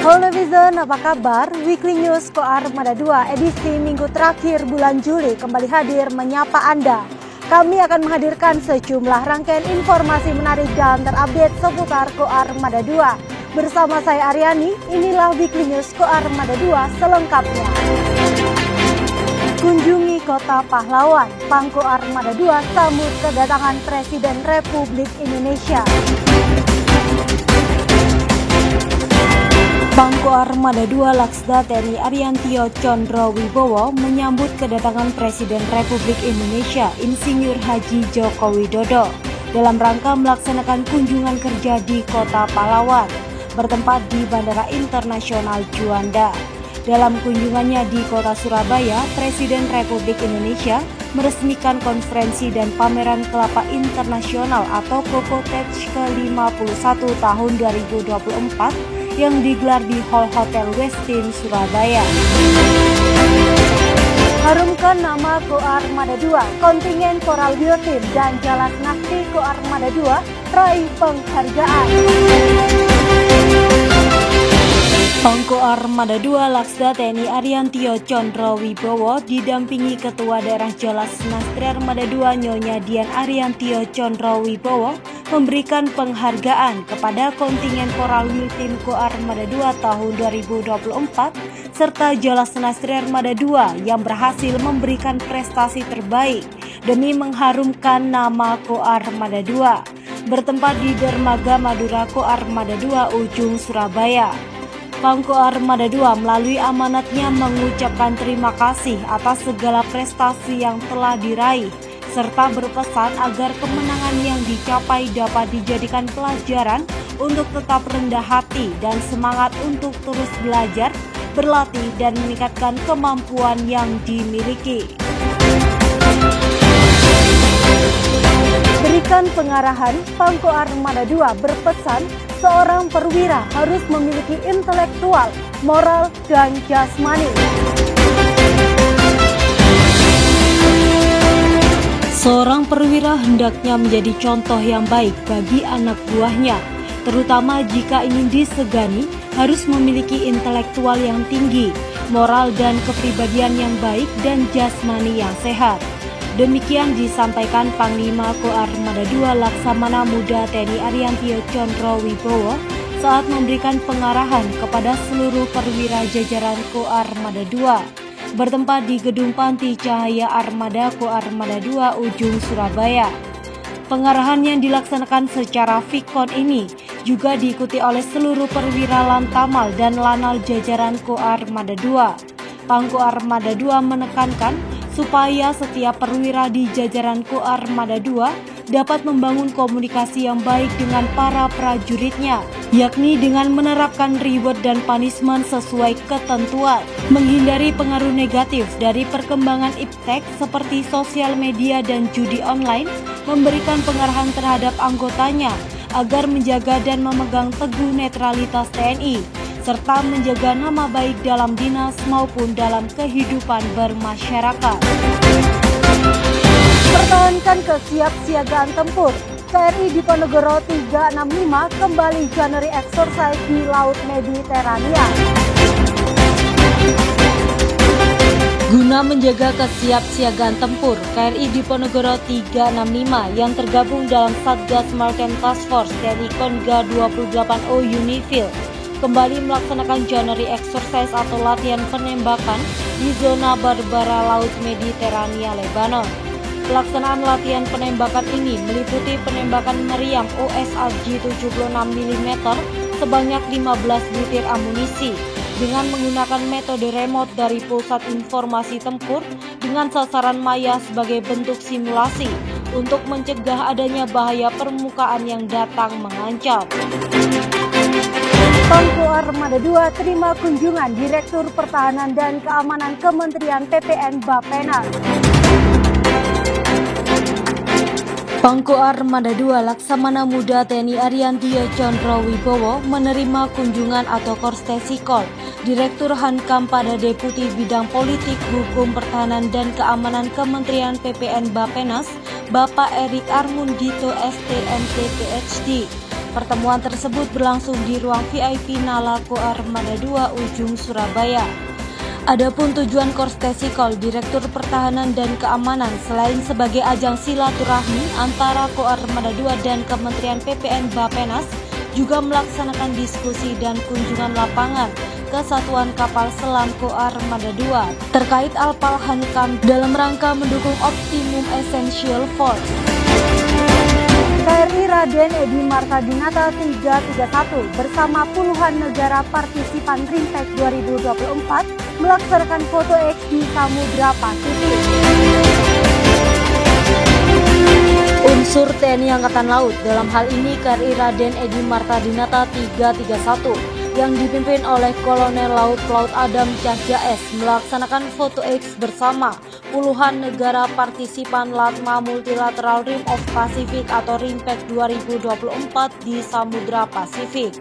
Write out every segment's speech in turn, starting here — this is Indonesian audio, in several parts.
Halo netizen, apa kabar? Weekly News Koarmada 2 edisi minggu terakhir bulan Juli kembali hadir menyapa Anda. Kami akan menghadirkan sejumlah rangkaian informasi menarik dan terupdate seputar Koarmada 2. Bersama saya Aryani, inilah Weekly News Koarmada 2 selengkapnya. Kunjungi Kota Pahlawan, Pangko Armada 2 sambut kedatangan Presiden Republik Indonesia. Pangko Armada 2 Laksda TNI Ariantio Condro Wibowo menyambut kedatangan Presiden Republik Indonesia Insinyur Haji Joko Widodo dalam rangka melaksanakan kunjungan kerja di Kota Pahlawan, bertempat di Bandara Internasional Juanda. Dalam kunjungannya di Kota Surabaya, Presiden Republik Indonesia meresmikan konferensi dan pameran kelapa internasional atau Kokotech ke-51 tahun 2024 yang digelar di Hall Hotel Westin Surabaya. Harumkan nama Koarmada 2, kontingen Koral Bio Team dan Jalas Nakti Koarmada 2 raih penghargaan. Pangko Armada 2 Laksda TNI Ariantio Condro Wibowo didampingi Ketua Daerah Jalas Nastri Armada 2 Nyonya Dian Ariantio Condro Wibowo memberikan penghargaan kepada kontingen Koral Bio Team Koarmada 2 tahun 2024 serta Jalas Nastri Armada 2 yang berhasil memberikan prestasi terbaik demi mengharumkan nama Koarmada 2 bertempat di Dermaga Madura Koarmada 2 Ujung Surabaya. Pangko Armada 2 melalui amanatnya mengucapkan terima kasih atas segala prestasi yang telah diraih, serta berpesan agar kemenangan yang dicapai dapat dijadikan pelajaran untuk tetap rendah hati dan semangat untuk terus belajar, berlatih, dan meningkatkan kemampuan yang dimiliki. Berikan pengarahan, Pangko Armada 2 berpesan seorang perwira harus memiliki intelektual, moral, dan jasmani. Seorang perwira hendaknya menjadi contoh yang baik bagi anak buahnya, terutama jika ingin disegani harus memiliki intelektual yang tinggi, moral dan kepribadian yang baik dan jasmani yang sehat. Demikian disampaikan Panglima Koarmada 2 Laksamana Muda TNI Ariantio Condro Wibowo saat memberikan pengarahan kepada seluruh perwira jajaran Koarmada 2 bertempat di Gedung Panti Cahaya Armada Koarmada 2 Ujung Surabaya. Pengarahan yang dilaksanakan secara Vikon ini juga diikuti oleh seluruh perwira Lantamal dan Lanal jajaran Koarmada 2. Pangko Armada 2 menekankan supaya setiap perwira di jajaran Koarmada 2 dapat membangun komunikasi yang baik dengan para prajuritnya, yakni dengan menerapkan reward dan punishment sesuai ketentuan, menghindari pengaruh negatif dari perkembangan iptek seperti sosial media dan judi online, memberikan pengarahan terhadap anggotanya agar menjaga dan memegang teguh netralitas TNI, serta menjaga nama baik dalam dinas maupun dalam kehidupan bermasyarakat. Pertahankan kesiapsiagaan tempur. KRI Diponegoro 365 kembali January Exercise di Laut Mediterania. Guna menjaga kesiapsiagaan tempur, KRI Diponegoro 365 yang tergabung dalam Satgas Maritime Task Force TNI Konga 28O Unifil kembali melaksanakan January Exercise atau latihan penembakan di zona Barbara Laut Mediterania, Lebanon. Pelaksanaan latihan penembakan ini meliputi penembakan meriam USAG 76 mm sebanyak 15 butir amunisi dengan menggunakan metode remote dari Pusat Informasi Tempur dengan sasaran maya sebagai bentuk simulasi untuk mencegah adanya bahaya permukaan yang datang mengancam. Pangko Armada 2 terima kunjungan Direktur Pertahanan dan Keamanan Kementerian PPN Bappenas. Pangko Armada 2 Laksamana Muda TNI Ariantio Condro Wibowo menerima kunjungan atau Korstesikol Direktur Hankam pada Deputi Bidang Politik, Hukum, Pertahanan, dan Keamanan Kementerian PPN Bappenas, Bapak Erik Armundito STMT PhD. Pertemuan tersebut berlangsung di ruang VIP Nala Koarmada 2 Ujung Surabaya. Adapun tujuan Korstesi Kol Direktur Pertahanan dan Keamanan selain sebagai ajang silaturahmi antara Koarmada 2 dan Kementerian PPN Bappenas juga melaksanakan diskusi dan kunjungan lapangan ke Satuan Kapal Selam Koarmada 2 terkait Alpal Hankam dalam rangka mendukung Optimum Essential Force. KRI Raden Edi Marta Dinata 331 bersama puluhan negara partisipan RIMPEK 2024 melaksanakan foto X di Samudra Pasifik. Unsur TNI Angkatan Laut, dalam hal ini KRI Raden Edi Marta Dinata 331 yang dipimpin oleh Kolonel Laut Adam Cahya S melaksanakan foto X bersama puluhan negara partisipan LATMA Multilateral Rim of Pacific atau RIMPEK 2024 di Samudra Pasifik.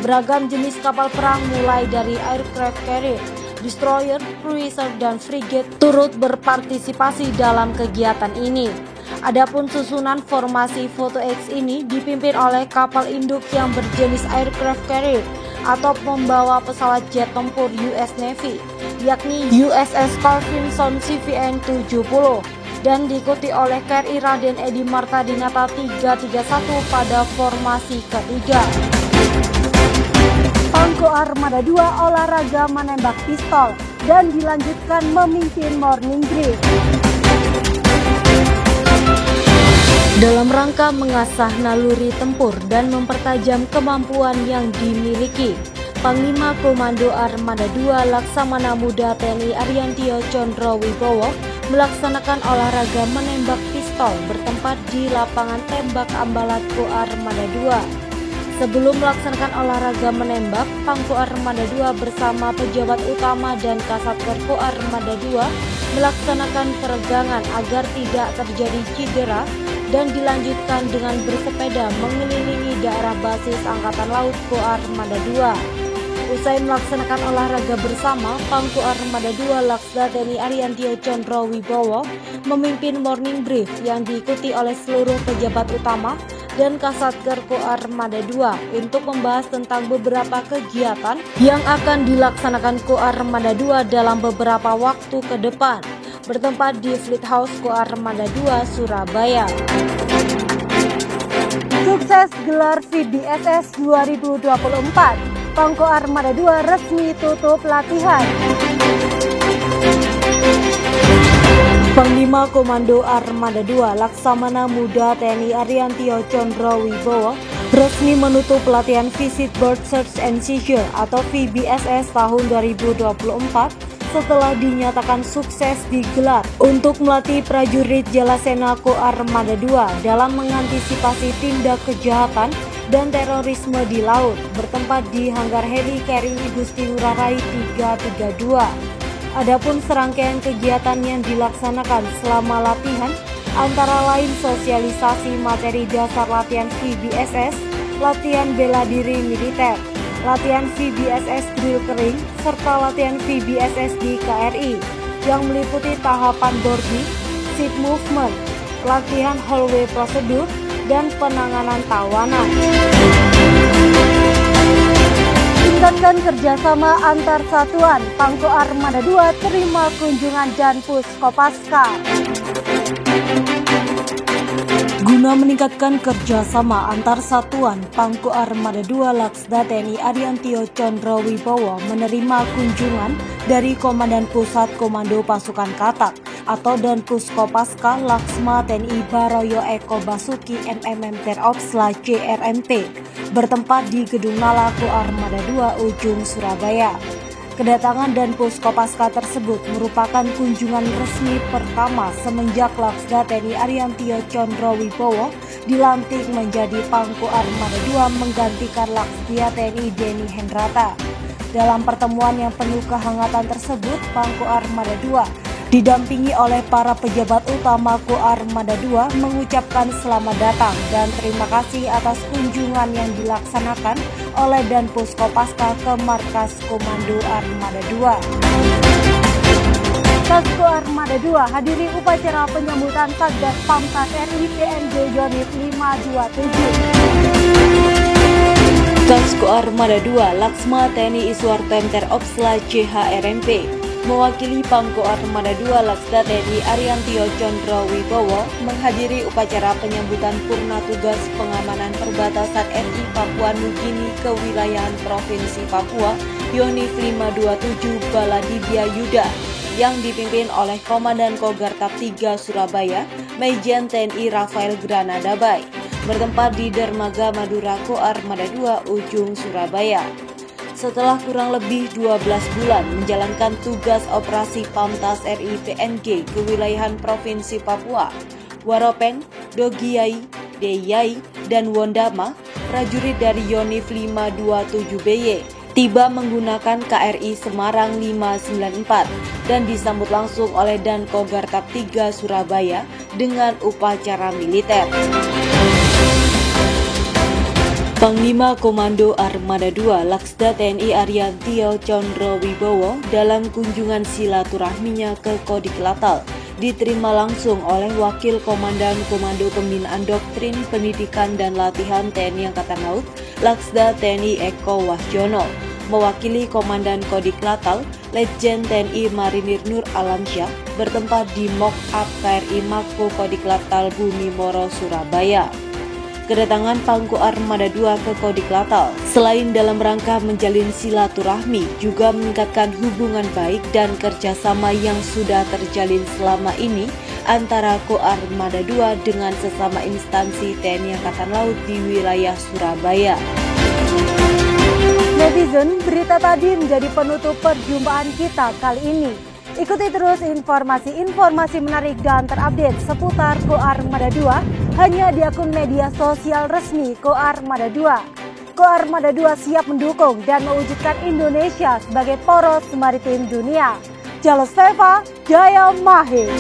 Beragam jenis kapal perang mulai dari aircraft carrier, destroyer, cruiser, dan frigate turut berpartisipasi dalam kegiatan ini. Adapun susunan formasi foto X ini dipimpin oleh kapal induk yang berjenis aircraft carrier atau membawa pesawat jet tempur US Navy, yakni USS Carl Vinson CVN 70 dan diikuti oleh KRI Raden Edi Marta Dinata 331 pada formasi ketiga. Koarmada 2 olahraga menembak pistol dan dilanjutkan memimpin morning brief. Dalam rangka mengasah naluri tempur dan mempertajam kemampuan yang dimiliki, Panglima Komando Armada 2 Laksamana Muda TNI Ariantio Condro Wibowo melaksanakan olahraga menembak pistol bertempat di lapangan tembak Ambalat Koarmada 2. Sebelum melaksanakan olahraga menembak, Pangko Armada 2 bersama pejabat utama dan Kasatker Koarmada 2 melaksanakan peregangan agar tidak terjadi cedera dan dilanjutkan dengan bersepeda mengelilingi daerah basis Angkatan Laut Koarmada 2. Usai melaksanakan olahraga bersama, Pangko Armada 2 Laksda TNI Ariantio Condro Wibowo memimpin morning brief yang diikuti oleh seluruh pejabat utama dan Kasatker Koarmada 2 untuk membahas tentang beberapa kegiatan yang akan dilaksanakan Koarmada 2 dalam beberapa waktu ke depan, bertempat di Fleet House Koarmada 2 Surabaya. Sukses gelar VBSS 2024. Pangko Armada 2 resmi tutup latihan. Panglima Komando Armada 2 Laksamana Muda TNI Ariantio Condro Wibowo resmi menutup pelatihan Visit Bird Search and Seizure atau VBSS tahun 2024 setelah dinyatakan sukses digelar untuk melatih prajurit Jalasena Koarmada 2 dalam mengantisipasi tindak kejahatan dan terorisme di laut bertempat di hanggar heli KRI Igusti Ngurah Rai 332. Adapun serangkaian kegiatan yang dilaksanakan selama latihan antara lain sosialisasi materi dasar latihan VBSS, latihan bela diri militer, latihan VBSS drill kering, serta latihan VBSS di KRI yang meliputi tahapan boarding, ship movement, latihan hallway prosedur, dan penanganan tawanan. Tingkatkan kerjasama antar satuan. Pangko Armada 2 terima kunjungan dan Puskopaska. Guna meningkatkan kerjasama antar satuan, Pangko Armada 2 Laksda TNI Ariantio Condro Wibowo menerima kunjungan dari Komandan Pusat Komando Pasukan Katak atau Danpus Kopaska Laksma TNI Baroyo Eko Basuki MMM Terops CRMT bertempat di Gedung Nala Koarmada 2 Ujung Surabaya. Kedatangan Danpus Kopaska tersebut merupakan kunjungan resmi pertama semenjak Laksda TNI Ariantio Condro Wibowo dilantik menjadi Pangko Armada 2 menggantikan Laksdia TNI Denny Hendrata. Dalam pertemuan yang penuh kehangatan tersebut, Pangko Armada 2 didampingi oleh para pejabat utama Koarmada 2 mengucapkan selamat datang dan terima kasih atas kunjungan yang dilaksanakan oleh Danpus Kopaska ke markas Komando Armada 2. Kasko Armada 2 hadiri upacara penyambutan Satgas Pamtas RI PNG Yonif 527. Kasko Armada 2 Laksma TNI Iswar Temter Opsla CHRMP mewakili Pangko Armada 2 Laksda TNI Ariantio Condro Wibowo menghadiri upacara penyambutan purna tugas pengamanan perbatasan RI Papua Nugini kewilayahan Provinsi Papua Yonif 527 Baladibia Yuda yang dipimpin oleh Komandan Kogartap 3 Surabaya Majen TNI Rafael Granada Bay, bertempat di Dermaga Madura Ko Armada 2 Ujung Surabaya. Setelah kurang lebih 12 bulan menjalankan tugas operasi Pamtas RI PNG kewilayahan Provinsi Papua, Waropeng, Dogiyai, Deyai, dan Wondama, prajurit dari Yonif 527BY tiba menggunakan KRI Semarang 594 dan disambut langsung oleh Dan Kogartap 3 Surabaya dengan upacara militer. Panglima Komando Armada 2 Laksda TNI Ariantio Condro Wibowo dalam kunjungan silaturahminya ke Kodik Latal diterima langsung oleh Wakil Komandan Komando Pembinaan Doktrin Pendidikan dan Latihan TNI Angkatan Laut Laksda TNI Eko Wahjono, mewakili Komandan Kodik Latal Letjen TNI Marinir Nur Alamsyah bertempat di Mock Up KRI Mako Kodik Latal Bumi Moro Surabaya. Kedatangan Pangko Armada 2 ke Kodik Latal selain dalam rangka menjalin silaturahmi juga meningkatkan hubungan baik dan kerjasama yang sudah terjalin selama ini antara Ko Armada 2 dengan sesama instansi TNI Angkatan Laut di wilayah Surabaya. Netizen, berita tadi menjadi penutup perjumpaan kita kali ini. Ikuti terus informasi-informasi menarik dan terupdate seputar Ko Armada 2 hanya di akun media sosial resmi Ko Armada 2. Ko Armada 2 siap mendukung dan mewujudkan Indonesia sebagai poros maritim dunia. Jalos Feva, Jaya Mahir.